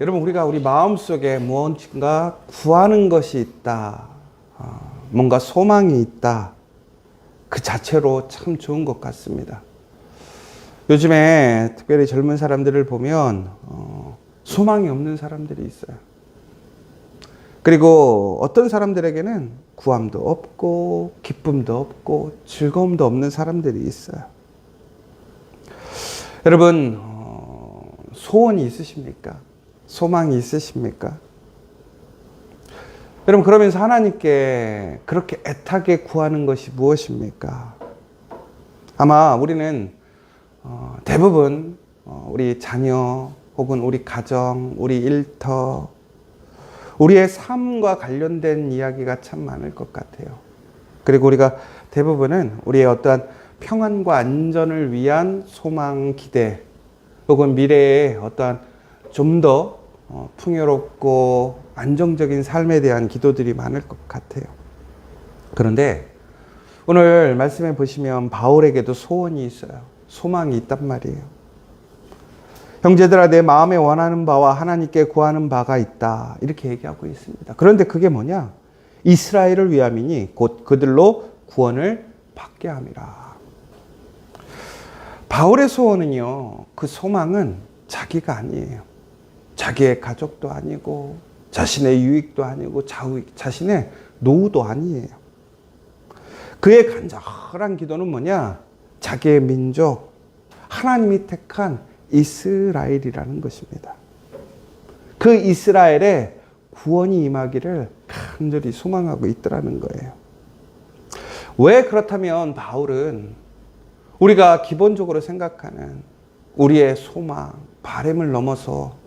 여러분, 우리가 우리 마음속에 무언가 구하는 것이 있다, 뭔가 소망이 있다, 그 자체로 참 좋은 것 같습니다. 요즘에 특별히 젊은 사람들을 보면 소망이 없는 사람들이 있어요. 그리고 어떤 사람들에게는 구함도 없고 기쁨도 없고 즐거움도 없는 사람들이 있어요. 여러분, 소원이 있으십니까? 소망이 있으십니까? 여러분, 그러면서 하나님께 그렇게 애타게 구하는 것이 무엇입니까? 아마 우리는 대부분 우리 자녀 혹은 우리 가정, 우리 일터, 우리의 삶과 관련된 이야기가 참 많을 것 같아요. 그리고 우리가 대부분은 우리의 어떠한 평안과 안전을 위한 소망, 기대, 혹은 미래에 어떠한 좀 더 풍요롭고 안정적인 삶에 대한 기도들이 많을 것 같아요. 그런데 오늘 말씀해 보시면 바울에게도 소원이 있어요. 소망이 있단 말이에요. 형제들아, 내 마음에 원하는 바와 하나님께 구하는 바가 있다, 이렇게 얘기하고 있습니다. 그런데 그게 뭐냐? 이스라엘을 위함이니 곧 그들로 구원을 받게 함이라. 바울의 소원은요, 그 소망은 자기가 아니에요. 자기의 가족도 아니고 자신의 유익도 아니고 자신의 노후도 아니에요. 그의 간절한 기도는 뭐냐? 자기의 민족, 하나님이 택한 이스라엘이라는 것입니다. 그 이스라엘에 구원이 임하기를 간절히 소망하고 있더라는 거예요. 왜 그렇다면 바울은 우리가 기본적으로 생각하는 우리의 소망, 바람을 넘어서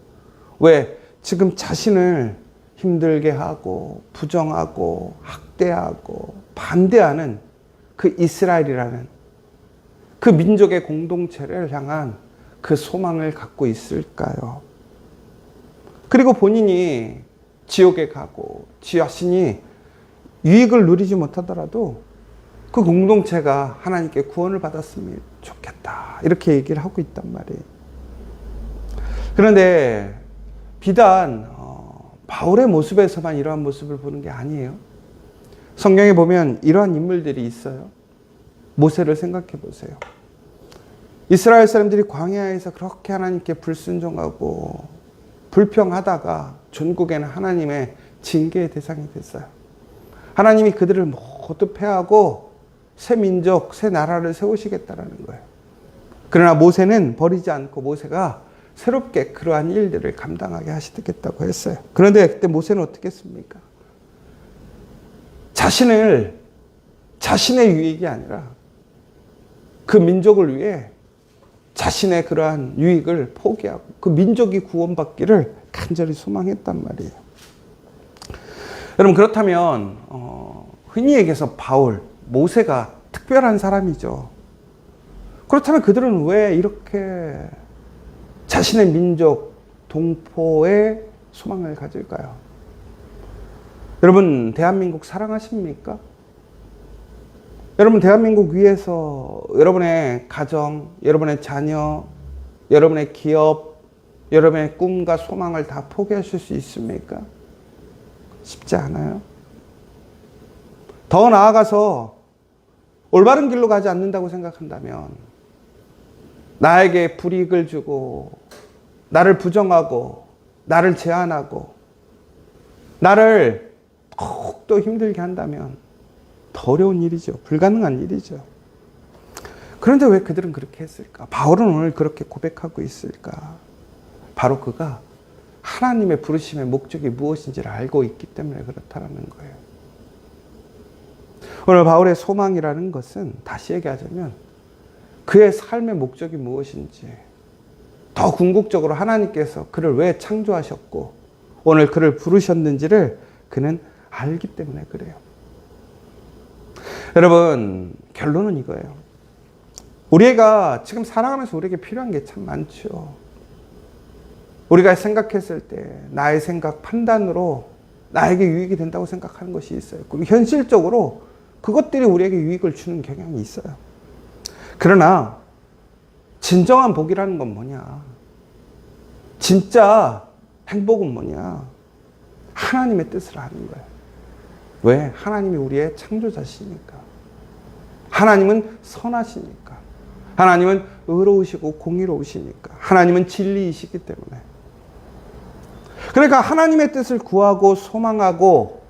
왜 지금 자신을 힘들게 하고 부정하고 학대하고 반대하는 그 이스라엘이라는 그 민족의 공동체를 향한 그 소망을 갖고 있을까요? 그리고 본인이 지옥에 가고 자신이 유익을 누리지 못하더라도 그 공동체가 하나님께 구원을 받았으면 좋겠다, 이렇게 얘기를 하고 있단 말이에요. 그런데 비단 바울의 모습에서만 이러한 모습을 보는 게 아니에요. 성경에 보면 이러한 인물들이 있어요. 모세를 생각해 보세요. 이스라엘 사람들이 광야에서 그렇게 하나님께 불순종하고 불평하다가 전국에는 하나님의 징계의 대상이 됐어요. 하나님이 그들을 모두 패하고 새 민족, 새 나라를 세우시겠다라는 거예요. 그러나 모세는 버리지 않고 모세가 새롭게 그러한 일들을 감당하게 하시겠다고 했어요. 그런데 그때 모세는 어떻게 했습니까? 자신의 유익이 아니라 그 민족을 위해 자신의 그러한 유익을 포기하고 그 민족이 구원받기를 간절히 소망했단 말이에요. 여러분, 그렇다면 흔히 얘기해서 바울, 모세가 특별한 사람이죠. 그렇다면 그들은 왜 이렇게 자신의 민족, 동포의 소망을 가질까요? 여러분, 대한민국 사랑하십니까? 여러분, 대한민국 위해서 여러분의 가정, 여러분의 자녀, 여러분의 기업, 여러분의 꿈과 소망을 다 포기하실 수 있습니까? 쉽지 않아요. 더 나아가서 올바른 길로 가지 않는다고 생각한다면, 나에게 불이익을 주고 나를 부정하고 나를 제한하고 나를 더욱더 힘들게 한다면 더 어려운 일이죠. 불가능한 일이죠. 그런데 왜 그들은 그렇게 했을까? 바울은 오늘 그렇게 고백하고 있을까? 바로 그가 하나님의 부르심의 목적이 무엇인지를 알고 있기 때문에 그렇다는 거예요. 오늘 바울의 소망이라는 것은 다시 얘기하자면 그의 삶의 목적이 무엇인지, 더 궁극적으로 하나님께서 그를 왜 창조하셨고 오늘 그를 부르셨는지를 그는 알기 때문에 그래요. 여러분, 결론은 이거예요. 우리가 지금 살아가면서 우리에게 필요한 게 참 많죠. 우리가 생각했을 때 나의 생각, 판단으로 나에게 유익이 된다고 생각하는 것이 있어요. 그리고 현실적으로 그것들이 우리에게 유익을 주는 경향이 있어요. 그러나 진정한 복이라는 건 뭐냐? 진짜 행복은 뭐냐? 하나님의 뜻을 아는 거예요. 왜? 하나님이 우리의 창조자시니까. 하나님은 선하시니까. 하나님은 의로우시고 공의로우시니까. 하나님은 진리이시기 때문에. 그러니까 하나님의 뜻을 구하고 소망하고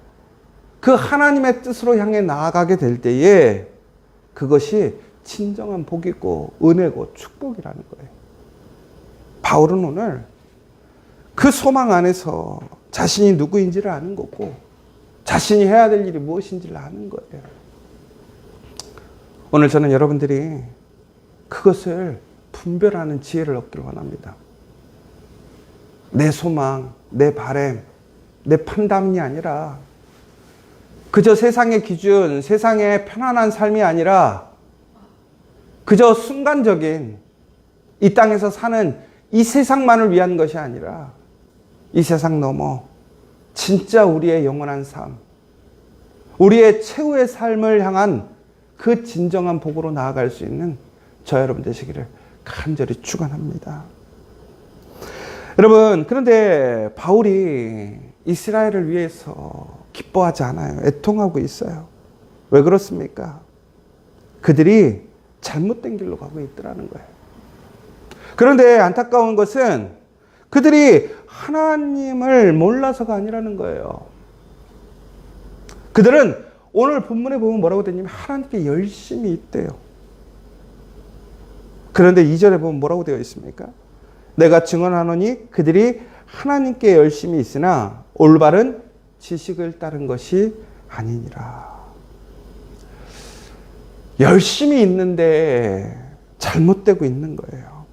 그 하나님의 뜻으로 향해 나아가게 될 때에 그것이 진정한 복이고 은혜고 축복이라는 거예요. 바울은 오늘 그 소망 안에서 자신이 누구인지를 아는 거고 자신이 해야 될 일이 무엇인지를 아는 거예요. 오늘 저는 여러분들이 그것을 분별하는 지혜를 얻기를 원합니다. 내 소망, 내 바람, 내 판단이 아니라 그저 세상의 기준, 세상의 편안한 삶이 아니라 그저 순간적인 이 땅에서 사는 이 세상만을 위한 것이 아니라 이 세상 넘어 진짜 우리의 영원한 삶, 우리의 최후의 삶을 향한 그 진정한 복으로 나아갈 수 있는 저 여러분 되시기를 간절히 축원합니다. 여러분, 그런데 바울이 이스라엘을 위해서 기뻐하지 않아요. 애통하고 있어요. 왜 그렇습니까? 그들이 잘못된 길로 가고 있더라는 거예요. 그런데 안타까운 것은 그들이 하나님을 몰라서가 아니라는 거예요. 그들은 오늘 본문에 보면 뭐라고 되냐면 하나님께 열심히 있대요. 그런데 2절에 보면 뭐라고 되어 있습니까? 내가 증언하노니 그들이 하나님께 열심히 있으나 올바른 지식을 따른 것이 아니니라. 열심히 있는데 잘못되고 있는 거예요.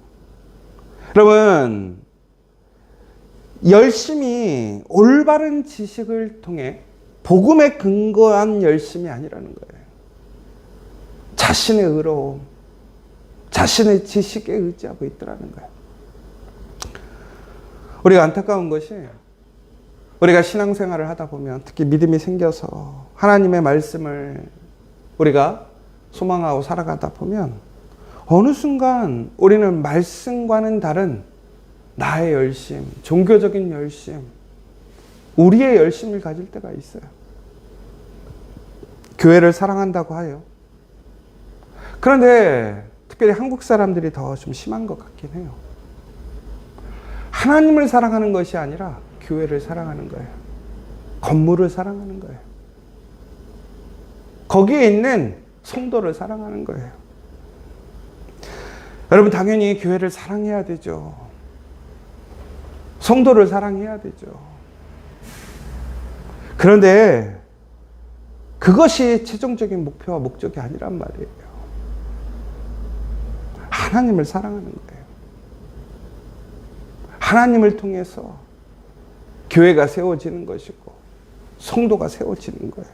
여러분, 열심히 올바른 지식을 통해 복음에 근거한 열심이 아니라는 거예요. 자신의 의로움, 자신의 지식에 의지하고 있더라는 거예요. 우리가 안타까운 것이 우리가 신앙생활을 하다 보면 특히 믿음이 생겨서 하나님의 말씀을 우리가 소망하고 살아가다 보면 어느 순간 우리는 말씀과는 다른 나의 열심, 종교적인 열심, 우리의 열심을 가질 때가 있어요. 교회를 사랑한다고 하여. 그런데 특별히 한국 사람들이 더 좀 심한 것 같긴 해요. 하나님을 사랑하는 것이 아니라 교회를 사랑하는 거예요. 건물을 사랑하는 거예요. 거기에 있는 성도를 사랑하는 거예요. 여러분, 당연히 교회를 사랑해야 되죠. 성도를 사랑해야 되죠. 그런데 그것이 최종적인 목표와 목적이 아니란 말이에요. 하나님을 사랑하는 거예요. 하나님을 통해서 교회가 세워지는 것이고 성도가 세워지는 거예요.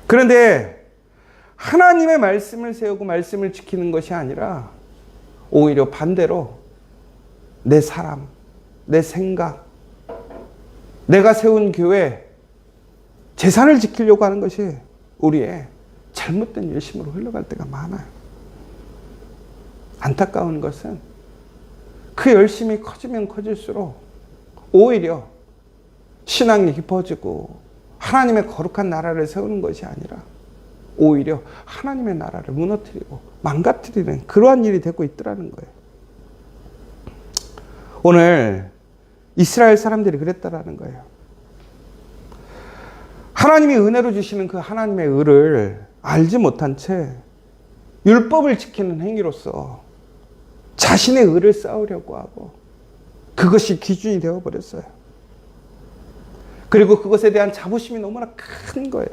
그런데 하나님의 말씀을 세우고 말씀을 지키는 것이 아니라 오히려 반대로 내 사람, 내 생각, 내가 세운 교회, 재산을 지키려고 하는 것이 우리의 잘못된 열심으로 흘러갈 때가 많아요. 안타까운 것은 그 열심이 커지면 커질수록 오히려 신앙이 깊어지고 하나님의 거룩한 나라를 세우는 것이 아니라 오히려 하나님의 나라를 무너뜨리고 망가뜨리는 그러한 일이 되고 있더라는 거예요. 오늘 이스라엘 사람들이 그랬다라는 거예요. 하나님이 은혜로 주시는 그 하나님의 의를 알지 못한 채 율법을 지키는 행위로서 자신의 의를 쌓으려고 하고 그것이 기준이 되어버렸어요. 그리고 그것에 대한 자부심이 너무나 큰 거예요.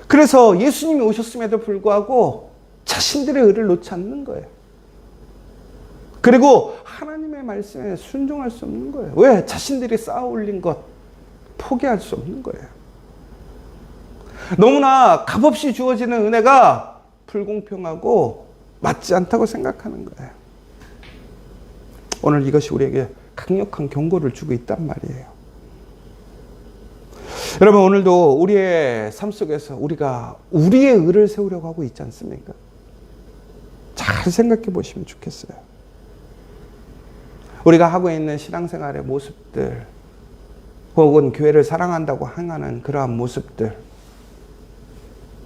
그래서 예수님이 오셨음에도 불구하고 자신들의 의를 놓지 않는 거예요. 그리고 하나님의 말씀에 순종할 수 없는 거예요. 왜? 자신들이 쌓아 올린 것 포기할 수 없는 거예요. 너무나 값없이 주어지는 은혜가 불공평하고 맞지 않다고 생각하는 거예요. 오늘 이것이 우리에게 강력한 경고를 주고 있단 말이에요. 여러분, 오늘도 우리의 삶 속에서 우리가 우리의 의를 세우려고 하고 있지 않습니까? 잘 생각해 보시면 좋겠어요. 우리가 하고 있는 신앙생활의 모습들, 혹은 교회를 사랑한다고 행하는 그러한 모습들,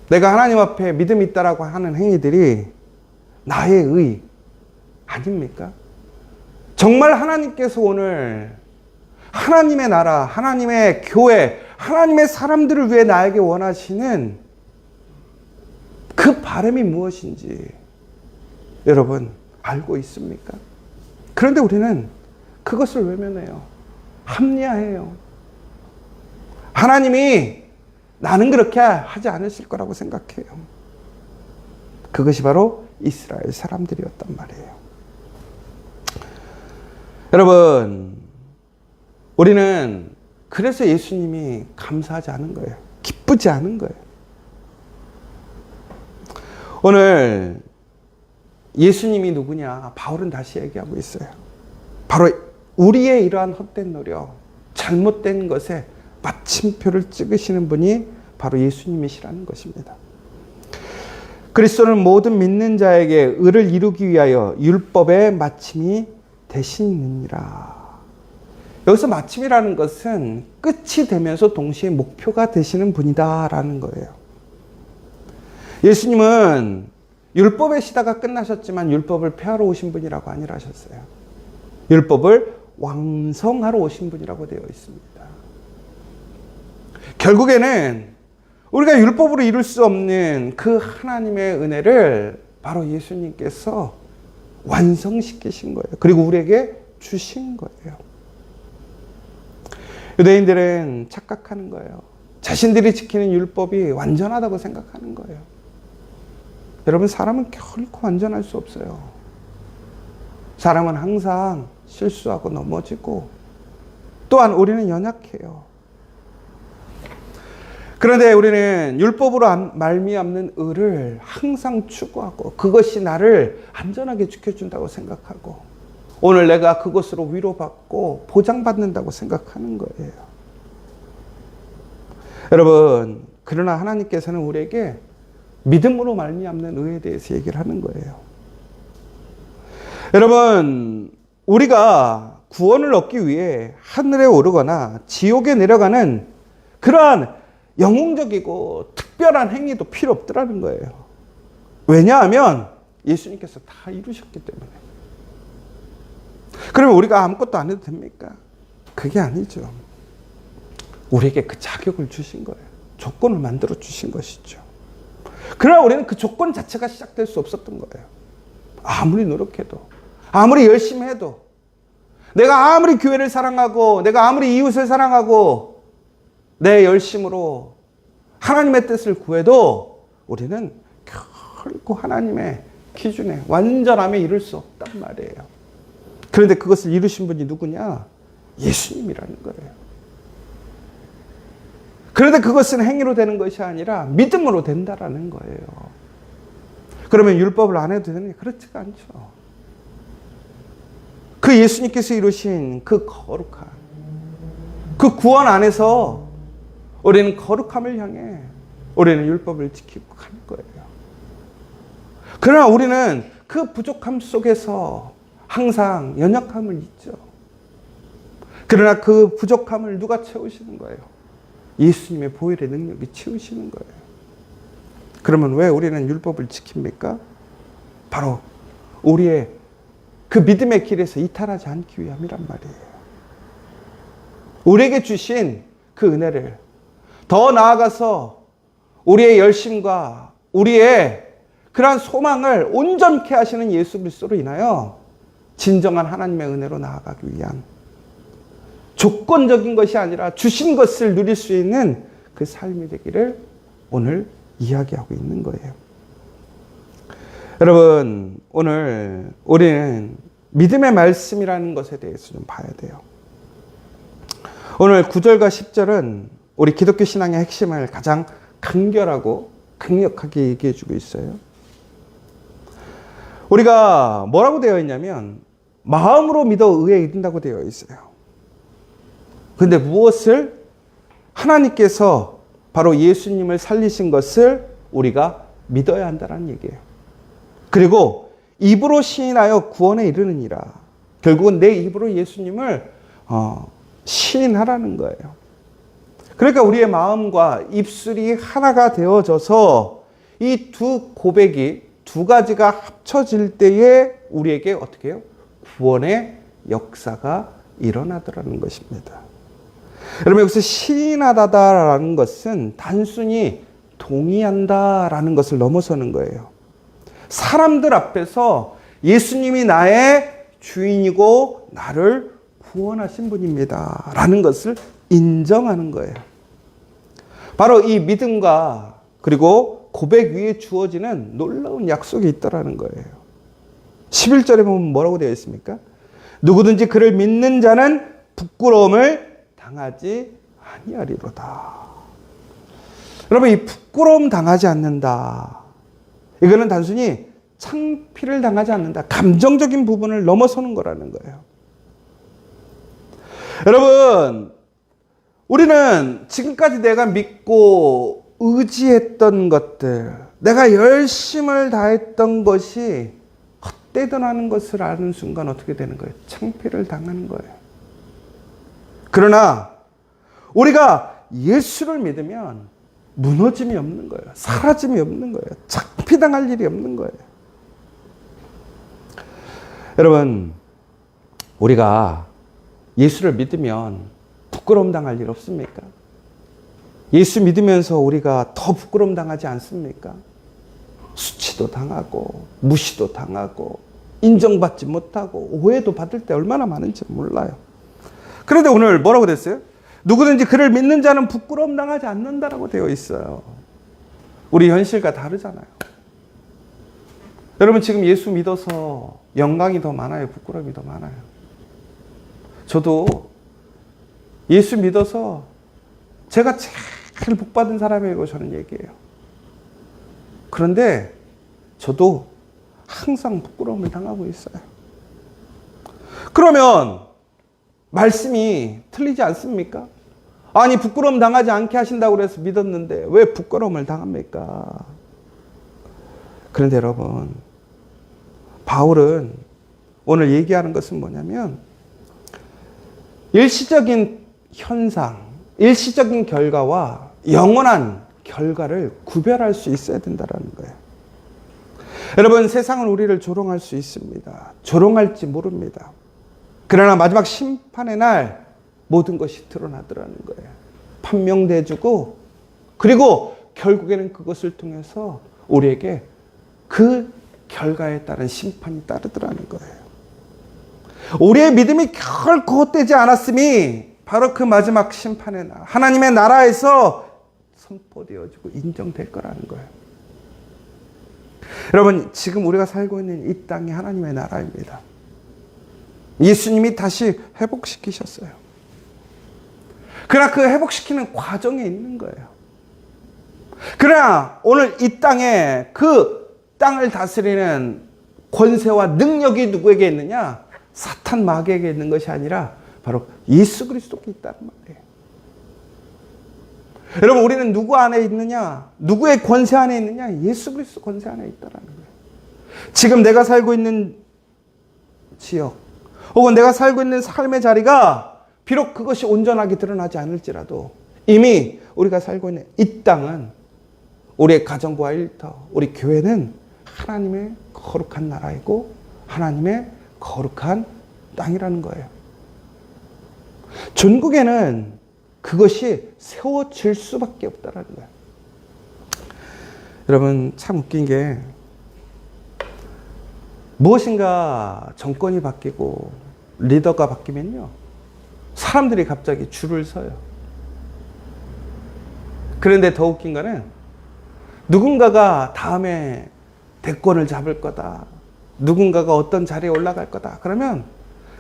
내가 하나님 앞에 믿음이 있다라고 하는 행위들이 나의 의 아닙니까? 정말 하나님께서 오늘 하나님의 나라, 하나님의 교회, 하나님의 사람들을 위해 나에게 원하시는 그 바람이 무엇인지 여러분 알고 있습니까? 그런데 우리는 그것을 외면해요. 합리화해요. 하나님이 나는 그렇게 하지 않으실 거라고 생각해요. 그것이 바로 이스라엘 사람들이었단 말이에요. 여러분, 우리는 그래서 예수님이 감사하지 않은 거예요. 기쁘지 않은 거예요. 오늘 예수님이 누구냐? 바울은 다시 얘기하고 있어요. 바로 우리의 이러한 헛된 노력, 잘못된 것에 마침표를 찍으시는 분이 바로 예수님이시라는 것입니다. 그리스도는 모든 믿는 자에게 의를 이루기 위하여 율법의 마침이 되시느니라. 여기서 마침이라는 것은 끝이 되면서 동시에 목표가 되시는 분이다라는 거예요. 예수님은 율법의 시대가 끝나셨지만 율법을 폐하러 오신 분이라고 아니라셨어요. 율법을 완성하러 오신 분이라고 되어 있습니다. 결국에는 우리가 율법으로 이룰 수 없는 그 하나님의 은혜를 바로 예수님께서 완성시키신 거예요. 그리고 우리에게 주신 거예요. 유대인들은 착각하는 거예요. 자신들이 지키는 율법이 완전하다고 생각하는 거예요. 여러분, 사람은 결코 완전할 수 없어요. 사람은 항상 실수하고 넘어지고, 또한 우리는 연약해요. 그런데 우리는 율법으로 말미암는 의를 항상 추구하고 그것이 나를 안전하게 지켜준다고 생각하고 오늘 내가 그것으로 위로받고 보장받는다고 생각하는 거예요. 여러분, 그러나 하나님께서는 우리에게 믿음으로 말미암는 의에 대해서 얘기를 하는 거예요. 여러분, 우리가 구원을 얻기 위해 하늘에 오르거나 지옥에 내려가는 그러한 영웅적이고 특별한 행위도 필요 없더라는 거예요. 왜냐하면 예수님께서 다 이루셨기 때문에. 그러면 우리가 아무것도 안 해도 됩니까? 그게 아니죠. 우리에게 그 자격을 주신 거예요. 조건을 만들어 주신 것이죠. 그러나 우리는 그 조건 자체가 시작될 수 없었던 거예요. 아무리 노력해도, 아무리 열심히 해도, 내가 아무리 교회를 사랑하고, 내가 아무리 이웃을 사랑하고, 내 열심으로 하나님의 뜻을 구해도 우리는 결코 하나님의 기준에 완전함에 이룰 수 없단 말이에요. 그런데 그것을 이루신 분이 누구냐? 예수님이라는 거예요. 그런데 그것은 행위로 되는 것이 아니라 믿음으로 된다라는 거예요. 그러면 율법을 안 해도 되느냐? 그렇지가 않죠. 그 예수님께서 이루신 그 거룩한, 그 구원 안에서 우리는 거룩함을 향해 우리는 율법을 지키고 가는 거예요. 그러나 우리는 그 부족함 속에서 항상 연약함을 잊죠. 그러나 그 부족함을 누가 채우시는 거예요? 예수님의 보혈의 능력이 채우시는 거예요. 그러면 왜 우리는 율법을 지킵니까? 바로 우리의 그 믿음의 길에서 이탈하지 않기 위함이란 말이에요. 우리에게 주신 그 은혜를 더 나아가서 우리의 열심과 우리의 그러한 소망을 온전케 하시는 예수 그리스도로 인하여 진정한 하나님의 은혜로 나아가기 위한 조건적인 것이 아니라 주신 것을 누릴 수 있는 그 삶이 되기를 오늘 이야기하고 있는 거예요. 여러분, 오늘 우리는 믿음의 말씀이라는 것에 대해서 좀 봐야 돼요. 오늘 9절과 10절은 우리 기독교 신앙의 핵심을 가장 간결하고 강력하게 얘기해 주고 있어요. 우리가 뭐라고 되어 있냐면 마음으로 믿어 의에 이른다고 되어 있어요. 근데 무엇을? 하나님께서 바로 예수님을 살리신 것을 우리가 믿어야 한다는 얘기예요. 그리고 입으로 시인하여 구원에 이르느니라. 결국은 내 입으로 예수님을 시인하라는 거예요. 그러니까 우리의 마음과 입술이 하나가 되어져서 이 두 고백이 두 가지가 합쳐질 때에 우리에게 어떻게 해요? 구원의 역사가 일어나더라는 것입니다. 여러분, 여기서 시인하다라는 것은 단순히 동의한다라는 것을 넘어서는 거예요. 사람들 앞에서 예수님이 나의 주인이고 나를 구원하신 분입니다 라는 것을 인정하는 거예요. 바로 이 믿음과 그리고 고백 위에 주어지는 놀라운 약속이 있다라는 거예요. 11절에 보면 뭐라고 되어 있습니까? 누구든지 그를 믿는 자는 부끄러움을 당하지 아니하리로다. 여러분, 이 부끄러움 당하지 않는다. 이거는 단순히 창피를 당하지 않는다. 감정적인 부분을 넘어서는 거라는 거예요. 여러분, 우리는 지금까지 내가 믿고 의지했던 것들, 내가 열심을 다했던 것이 헛되더라는 것을 아는 순간 어떻게 되는 거예요? 창피를 당하는 거예요. 그러나 우리가 예수를 믿으면 무너짐이 없는 거예요. 사라짐이 없는 거예요. 창피당할 일이 없는 거예요. 여러분, 우리가 예수를 믿으면 부끄러움 당할 일 없습니까? 예수 믿으면서 우리가 더 부끄러움 당하지 않습니까? 수치도 당하고 무시도 당하고 인정받지 못하고 오해도 받을 때 얼마나 많은지 몰라요. 그런데 오늘 뭐라고 됐어요? 누구든지 그를 믿는 자는 부끄러움 당하지 않는다라고 되어 있어요. 우리 현실과 다르잖아요. 여러분, 지금 예수 믿어서 영광이 더 많아요? 부끄러움이 더 많아요? 저도 예수 믿어서 제가 제일 복받은 사람이라고 저는 얘기해요. 그런데 저도 항상 부끄러움을 당하고 있어요. 그러면 말씀이 틀리지 않습니까? 아니, 부끄러움 당하지 않게 하신다고 해서 믿었는데 왜 부끄러움을 당합니까? 그런데 여러분, 바울은 오늘 얘기하는 것은 뭐냐면 일시적인 현상, 일시적인 결과와 영원한 결과를 구별할 수 있어야 된다는 거예요. 여러분, 세상은 우리를 조롱할 수 있습니다. 조롱할지 모릅니다. 그러나 마지막 심판의 날 모든 것이 드러나더라는 거예요. 판명돼주고, 그리고 결국에는 그것을 통해서 우리에게 그 결과에 따른 심판이 따르더라는 거예요. 우리의 믿음이 결코 헛되지 않았음이 바로 그 마지막 심판의 날, 하나님의 나라에서 선포되어지고 인정될 거라는 거예요. 여러분, 지금 우리가 살고 있는 이 땅이 하나님의 나라입니다. 예수님이 다시 회복시키셨어요. 그러나 그 회복시키는 과정에 있는 거예요. 그러나 오늘 이 땅에 그 땅을 다스리는 권세와 능력이 누구에게 있느냐? 사탄 마귀에게 있는 것이 아니라 바로 예수 그리스도께 있다는 말이에요. 여러분, 우리는 누구 안에 있느냐? 누구의 권세 안에 있느냐? 예수 그리스도 권세 안에 있다는 거예요. 지금 내가 살고 있는 지역 혹은 내가 살고 있는 삶의 자리가 비록 그것이 온전하게 드러나지 않을지라도 이미 우리가 살고 있는 이 땅은, 우리의 가정과 일터, 우리 교회는 하나님의 거룩한 나라이고 하나님의 거룩한 땅이라는 거예요. 전국에는 그것이 세워질 수밖에 없다는 거예요. 여러분, 참 웃긴 게 무엇인가 정권이 바뀌고 리더가 바뀌면요, 사람들이 갑자기 줄을 서요. 그런데 더 웃긴 거는 누군가가 다음에 대권을 잡을 거다, 누군가가 어떤 자리에 올라갈 거다 그러면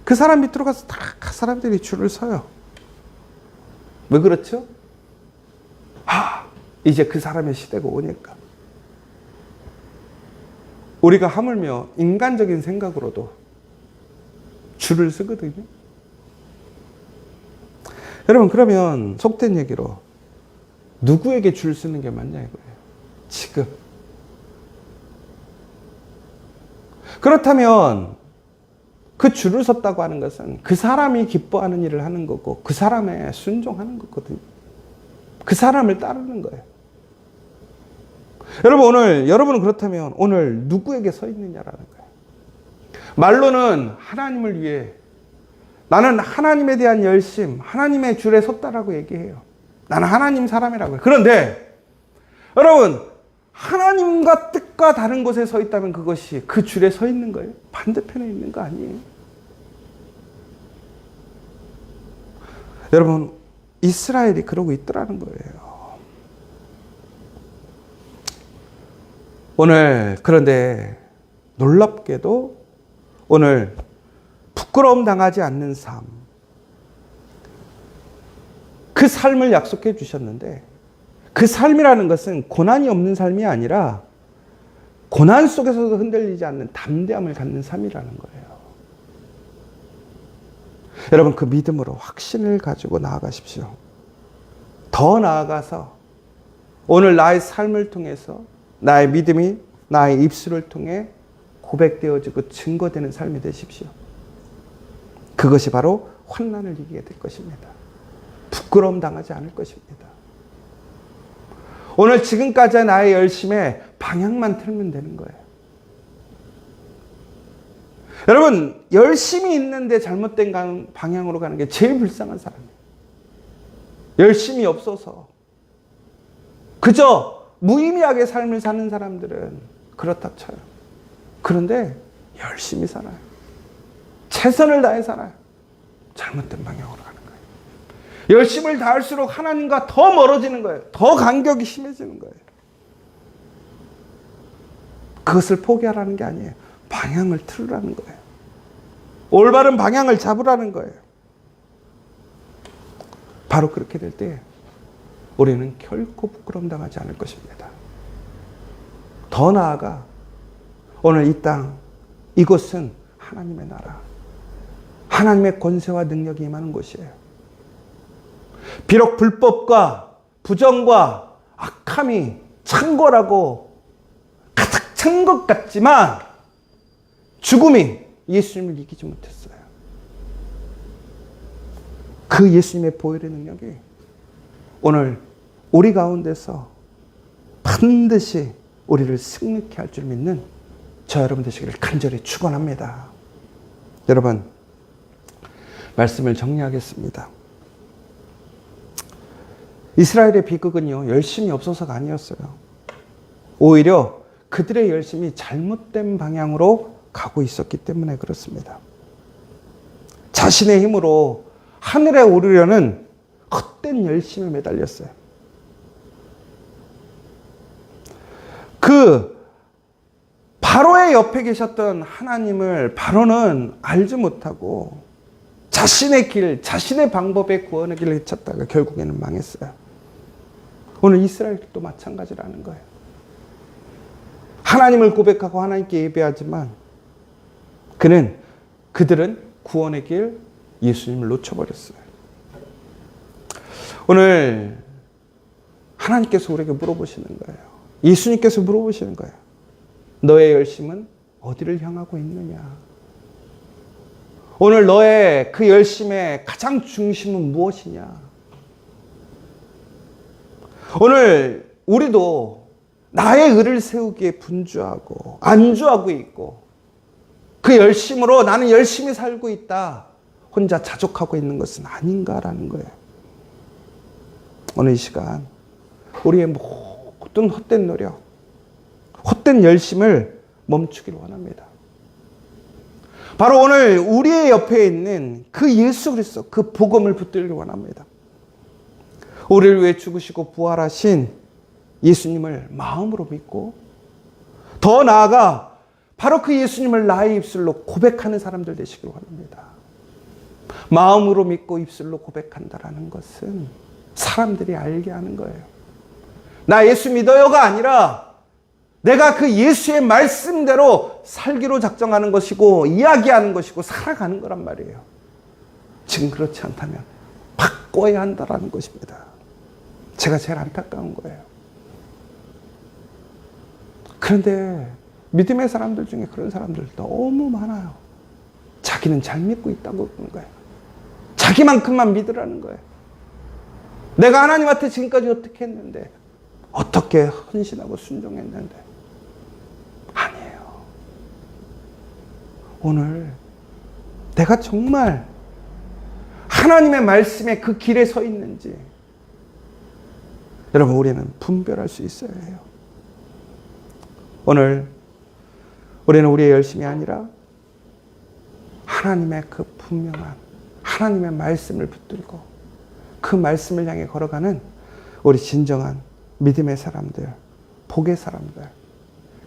그 사람 밑으로 가서 다 사람들이 줄을 서요. 왜 그렇죠? 이제 그 사람의 시대가 오니까. 우리가 하물며 인간적인 생각으로도 줄을 서거든요. 여러분, 그러면 속된 얘기로 누구에게 줄 서는 게 맞냐 이거예요. 지금. 그렇다면 그 줄을 섰다고 하는 것은 그 사람이 기뻐하는 일을 하는 거고 그 사람에 순종하는 거거든요. 그 사람을 따르는 거예요. 여러분 오늘 여러분은 그렇다면 오늘 누구에게 서 있느냐라는 거예요. 말로는 하나님을 위해 나는 하나님에 대한 열심, 하나님의 줄에 섰다라고 얘기해요. 나는 하나님 사람이라고 해요. 그런데 여러분 하나님과 뜻과 다른 곳에 서 있다면 그것이 그 줄에 서 있는 거예요. 반대편에 있는 거 아니에요. 여러분 이스라엘이 그러고 있더라는 거예요. 오늘 그런데 놀랍게도 오늘 부끄러움 당하지 않는 삶, 그 삶을 약속해 주셨는데 그 삶이라는 것은 고난이 없는 삶이 아니라 고난 속에서도 흔들리지 않는 담대함을 갖는 삶이라는 거예요. 여러분 그 믿음으로 확신을 가지고 나아가십시오. 더 나아가서 오늘 나의 삶을 통해서 나의 믿음이 나의 입술을 통해 고백되어지고 증거되는 삶이 되십시오. 그것이 바로 환난을 이기게 될 것입니다. 부끄러움 당하지 않을 것입니다. 오늘 지금까지 나의 열심에 방향만 틀면 되는 거예요. 여러분 열심히 있는데 잘못된 방향으로 가는 게 제일 불쌍한 사람이에요. 열심이 없어서 그저 무의미하게 삶을 사는 사람들은 그렇다 쳐요. 그런데 열심히 살아요. 최선을 다해 살아요. 잘못된 방향으로 가는 거예요. 열심을 다할수록 하나님과 더 멀어지는 거예요. 더 간격이 심해지는 거예요. 그것을 포기하라는 게 아니에요. 방향을 틀으라는 거예요. 올바른 방향을 잡으라는 거예요. 바로 그렇게 될 때 우리는 결코 부끄러움 당하지 않을 것입니다. 더 나아가 오늘 이 땅, 이곳은 하나님의 나라, 하나님의 권세와 능력이 임하는 곳이에요. 비록 불법과 부정과 악함이 창궐하고 가득 찬 것 같지만 죽음이 예수님을 이기지 못했어요. 그 예수님의 보혈의 능력이 오늘 우리 가운데서 반드시 우리를 승리케 할 줄 믿는 저 여러분 되시기를 간절히 축원합니다. 여러분 말씀을 정리하겠습니다. 이스라엘의 비극은요 열심이 없어서가 아니었어요. 오히려 그들의 열심이 잘못된 방향으로 가고 있었기 때문에 그렇습니다. 자신의 힘으로 하늘에 오르려는 헛된 열심에 매달렸어요. 그 바로의 옆에 계셨던 하나님을 바로는 알지 못하고 자신의 길, 자신의 방법의 구원의 길을 헤쳤다가 결국에는 망했어요. 오늘 이스라엘도 마찬가지라는 거예요. 하나님을 고백하고 하나님께 예배하지만 그들은 구원의 길 예수님을 놓쳐버렸어요. 오늘 하나님께서 우리에게 물어보시는 거예요. 예수님께서 물어보시는 거예요. 너의 열심은 어디를 향하고 있느냐? 오늘 너의 그 열심의 가장 중심은 무엇이냐? 오늘 우리도 나의 의를 세우기에 분주하고 안주하고 있고 그 열심으로 나는 열심히 살고 있다. 혼자 자족하고 있는 것은 아닌가라는 거예요. 오늘 이 시간 우리의 모든 헛된 노력, 헛된 열심을 멈추기를 원합니다. 바로 오늘 우리의 옆에 있는 그 예수 그리스도, 그 복음을 붙들기를 원합니다. 우리를 위해 죽으시고 부활하신 예수님을 마음으로 믿고 더 나아가 바로 그 예수님을 나의 입술로 고백하는 사람들 되시길 원합니다. 마음으로 믿고 입술로 고백한다라는 것은 사람들이 알게 하는 거예요. 나 예수 믿어요가 아니라 내가 그 예수의 말씀대로 살기로 작정하는 것이고 이야기하는 것이고 살아가는 거란 말이에요. 지금 그렇지 않다면 바꿔야 한다라는 것입니다. 제가 제일 안타까운 거예요. 그런데 믿음의 사람들 중에 그런 사람들 너무 많아요. 자기는 잘 믿고 있다고 그러는 거예요. 자기만큼만 믿으라는 거예요. 내가 하나님한테 지금까지 어떻게 했는데, 어떻게 헌신하고 순종했는데. 아니에요. 오늘 내가 정말 하나님의 말씀에 그 길에 서 있는지 여러분 우리는 분별할 수 있어야 해요. 오늘 우리는 우리의 열심이 아니라 하나님의 그 분명한 하나님의 말씀을 붙들고 그 말씀을 향해 걸어가는 우리 진정한 믿음의 사람들, 복의 사람들,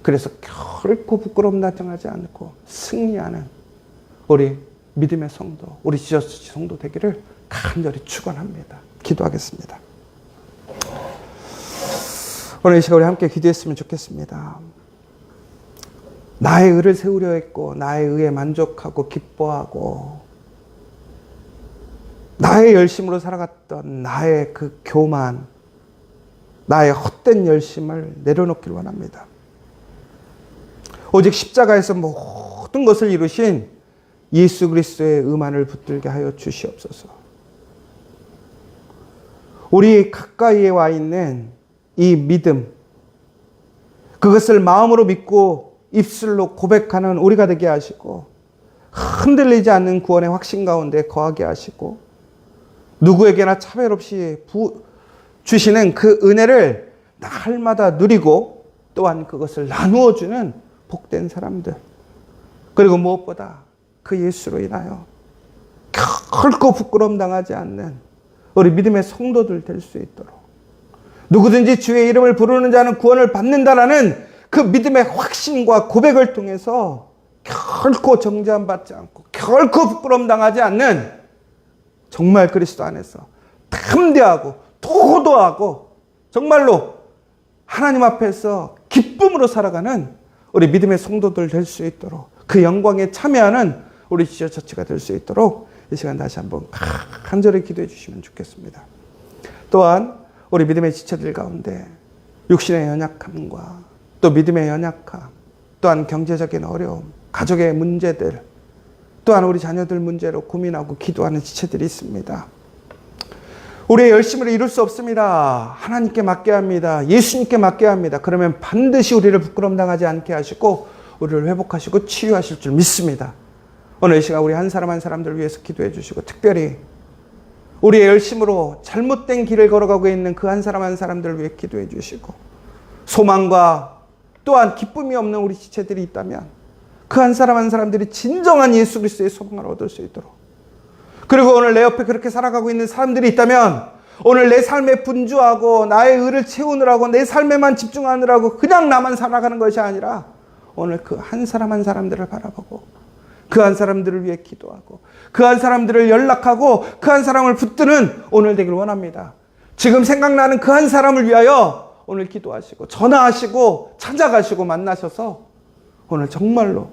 그래서 결코 부끄러움 나타나지 않고 승리하는 우리 믿음의 성도, 우리 지저스 성도 되기를 간절히 축원합니다. 기도하겠습니다. 오늘 이 시간 우리 함께 기도했으면 좋겠습니다. 나의 의를 세우려 했고 나의 의에 만족하고 기뻐하고 나의 열심으로 살아갔던 나의 그 교만, 나의 헛된 열심을 내려놓기를 원합니다. 오직 십자가에서 모든 것을 이루신 예수 그리스도의 의만을 붙들게 하여 주시옵소서. 우리 가까이에 와 있는 이 믿음, 그것을 마음으로 믿고 입술로 고백하는 우리가 되게 하시고 흔들리지 않는 구원의 확신 가운데 거하게 하시고 누구에게나 차별 없이 주시는 그 은혜를 날마다 누리고 또한 그것을 나누어 주는 복된 사람들, 그리고 무엇보다 그 예수로 인하여 결코 부끄러움 당하지 않는 우리 믿음의 성도들 될 수 있도록, 누구든지 주의 이름을 부르는 자는 구원을 받는다라는 그 믿음의 확신과 고백을 통해서 결코 정죄함 받지 않고 결코 부끄러움 당하지 않는, 정말 그리스도 안에서 담대하고 도도하고 정말로 하나님 앞에서 기쁨으로 살아가는 우리 믿음의 성도들 될 수 있도록, 그 영광에 참여하는 우리 지저처치가 될 수 있도록 이 시간 다시 한번 간절히 기도해 주시면 좋겠습니다. 또한 우리 믿음의 지체들 가운데 육신의 연약함과 또 믿음의 연약함, 또한 경제적인 어려움, 가족의 문제들, 또한 우리 자녀들 문제로 고민하고 기도하는 지체들이 있습니다. 우리의 열심으로 이룰 수 없습니다. 하나님께 맡겨야 합니다. 예수님께 맡겨야 합니다. 그러면 반드시 우리를 부끄러움 당하지 않게 하시고 우리를 회복하시고 치유하실 줄 믿습니다. 오늘 이 시간 우리 한 사람 한 사람들을 위해서 기도해 주시고, 특별히 우리의 열심으로 잘못된 길을 걸어가고 있는 그 한 사람 한 사람들을 위해 기도해 주시고, 소망과 또한 기쁨이 없는 우리 지체들이 있다면 그 한 사람 한 사람들이 진정한 예수 그리스도의 소망을 얻을 수 있도록, 그리고 오늘 내 옆에 그렇게 살아가고 있는 사람들이 있다면 오늘 내 삶에 분주하고 나의 의를 채우느라고 내 삶에만 집중하느라고 그냥 나만 살아가는 것이 아니라 오늘 그 한 사람 한 사람들을 바라보고 그 한 사람들을 위해 기도하고 그 한 사람들을 연락하고 그 한 사람을 붙드는 오늘 되길 원합니다. 지금 생각나는 그 한 사람을 위하여 오늘 기도하시고 전화하시고 찾아가시고 만나셔서 오늘 정말로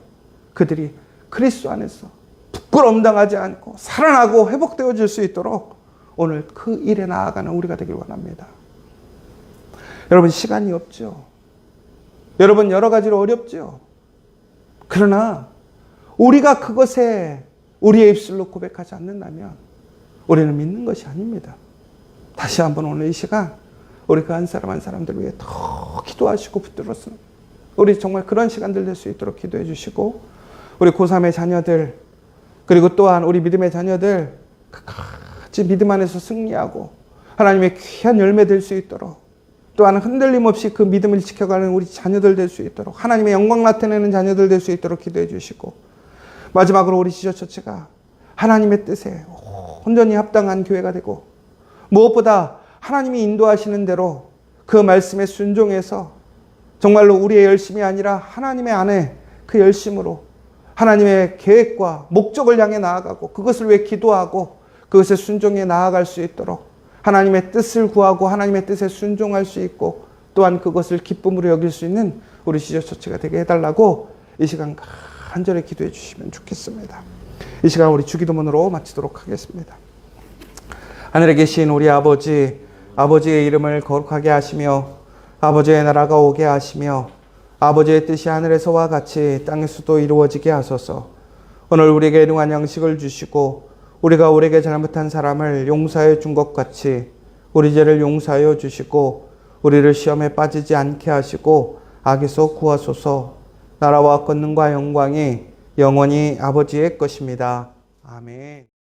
그들이 그리스도 안에서 부끄러움 당하지 않고 살아나고 회복되어질 수 있도록 오늘 그 일에 나아가는 우리가 되길 원합니다. 여러분, 시간이 없죠. 여러분, 여러 가지로 어렵죠. 그러나 우리가 그것에 우리의 입술로 고백하지 않는다면 우리는 믿는 것이 아닙니다. 다시 한번 오늘 이 시간 우리 그 한 사람 한 사람들을 위해 더 기도하시고 붙들어서 우리 정말 그런 시간들 될 수 있도록 기도해 주시고, 우리 고3의 자녀들, 그리고 또한 우리 믿음의 자녀들 같이 믿음 안에서 승리하고 하나님의 귀한 열매 될 수 있도록, 또한 흔들림 없이 그 믿음을 지켜가는 우리 자녀들 될 수 있도록, 하나님의 영광 나타내는 자녀들 될 수 있도록 기도해 주시고, 마지막으로 우리 지저처치가 하나님의 뜻에 온전히 합당한 교회가 되고 무엇보다 하나님이 인도하시는 대로 그 말씀에 순종해서 정말로 우리의 열심이 아니라 하나님의 안에 그 열심으로 하나님의 계획과 목적을 향해 나아가고 그것을 위해 기도하고 그것에 순종해 나아갈 수 있도록 하나님의 뜻을 구하고 하나님의 뜻에 순종할 수 있고 또한 그것을 기쁨으로 여길 수 있는 우리 지저처치가 되게 해달라고 이 시간 간절히 기도해 주시면 좋겠습니다. 이 시간 우리 주기도문으로 마치도록 하겠습니다. 하늘에 계신 우리 아버지, 아버지의 이름을 거룩하게 하시며 아버지의 나라가 오게 하시며 아버지의 뜻이 하늘에서와 같이 땅에서도 이루어지게 하소서. 오늘 우리에게 일용할 양식을 주시고 우리가 우리에게 잘못한 사람을 용서해 준 것 같이 우리 죄를 용서하여 주시고 우리를 시험에 빠지지 않게 하시고 악에서 구하소서. 나라와 권능과 영광이 영원히 아버지의 것입니다. 아멘.